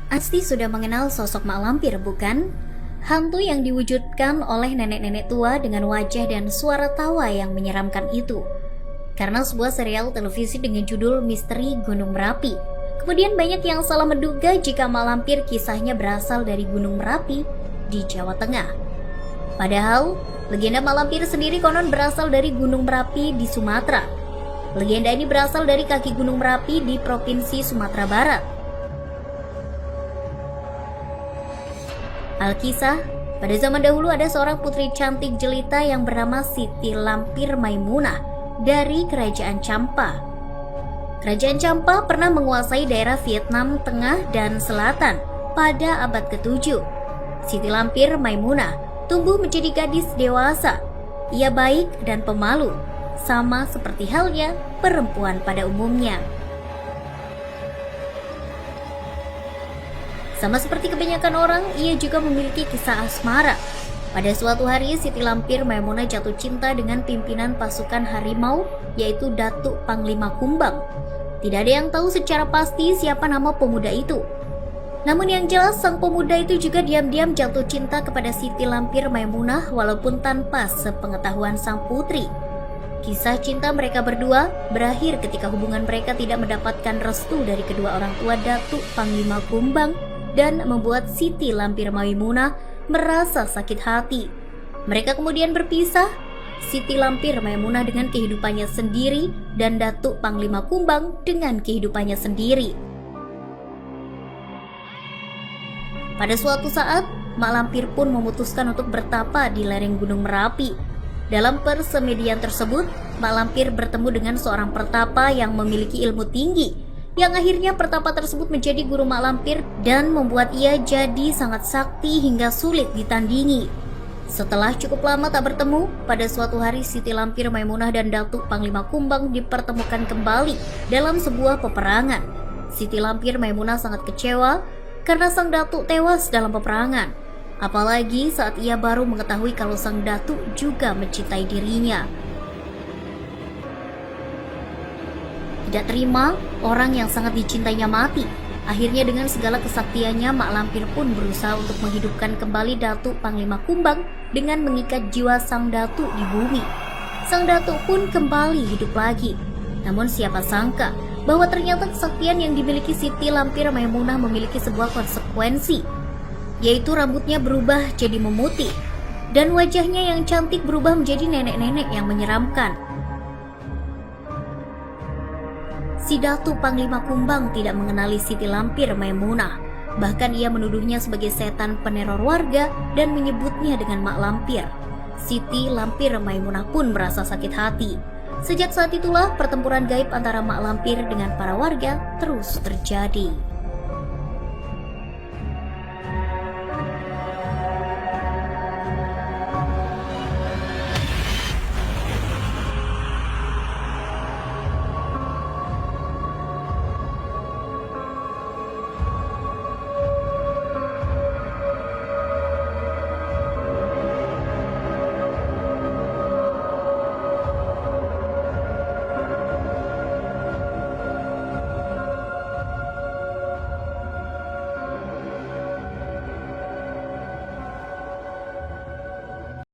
Asti sudah mengenal sosok mak lampir, bukan? Hantu yang diwujudkan oleh nenek-nenek tua dengan wajah dan suara tawa yang menyeramkan itu. Karena sebuah serial televisi dengan judul Misteri Gunung Merapi. Kemudian banyak yang salah menduga jika mak lampir kisahnya berasal dari Gunung Merapi di Jawa Tengah. Padahal, legenda mak lampir sendiri konon berasal dari Gunung Merapi di Sumatera. Legenda ini berasal dari kaki Gunung Merapi di Provinsi Sumatera Barat. Alkisah, pada zaman dahulu ada seorang putri cantik jelita yang bernama Siti Lampir Maimunah dari Kerajaan Champa. Kerajaan Champa pernah menguasai daerah Vietnam Tengah dan Selatan pada abad ke-7. Siti Lampir Maimunah tumbuh menjadi gadis dewasa. Ia baik dan pemalu, sama seperti halnya perempuan pada umumnya. Sama seperti kebanyakan orang, ia juga memiliki kisah asmara. Pada suatu hari, Siti Lampir Maimunah jatuh cinta dengan pimpinan pasukan harimau, yaitu Datuk Panglima Kumbang. Tidak ada yang tahu secara pasti siapa nama pemuda itu. Namun yang jelas, sang pemuda itu juga diam-diam jatuh cinta kepada Siti Lampir Maimunah walaupun tanpa sepengetahuan sang putri. Kisah cinta mereka berdua berakhir ketika hubungan mereka tidak mendapatkan restu dari kedua orang tua Datuk Panglima Kumbang dan membuat Siti Lampir Maimunah merasa sakit hati. Mereka kemudian berpisah, Siti Lampir Maimunah dengan kehidupannya sendiri dan Datuk Panglima Kumbang dengan kehidupannya sendiri. Pada suatu saat, Mak Lampir pun memutuskan untuk bertapa di lereng Gunung Merapi. Dalam persemedian tersebut, Mak Lampir bertemu dengan seorang pertapa yang memiliki ilmu tinggi, yang akhirnya pertapa tersebut menjadi guru Mak Lampir dan membuat ia jadi sangat sakti hingga sulit ditandingi. Setelah cukup lama tak bertemu, pada suatu hari Siti Lampir Maimunah dan Datuk Panglima Kumbang dipertemukan kembali dalam sebuah peperangan. Siti Lampir Maimunah sangat kecewa karena sang datuk tewas dalam peperangan. Apalagi saat ia baru mengetahui kalau sang datuk juga mencintai dirinya. Tidak terima orang yang sangat dicintainya mati. Akhirnya dengan segala kesaktiannya, Mak Lampir pun berusaha untuk menghidupkan kembali Datuk Panglima Kumbang dengan mengikat jiwa sang datuk di bumi. Sang datuk pun kembali hidup lagi. Namun siapa sangka bahwa ternyata kesaktian yang dimiliki Siti Lampir Maimunah memiliki sebuah konsekuensi, yaitu rambutnya berubah jadi memutih dan wajahnya yang cantik berubah menjadi nenek-nenek yang menyeramkan. Si Datuk Panglima Kumbang tidak mengenali Siti Lampir Maimunah. Bahkan ia menuduhnya sebagai setan peneror warga dan menyebutnya dengan Mak Lampir. Siti Lampir Maimunah pun merasa sakit hati. Sejak saat itulah pertempuran gaib antara Mak Lampir dengan para warga terus terjadi.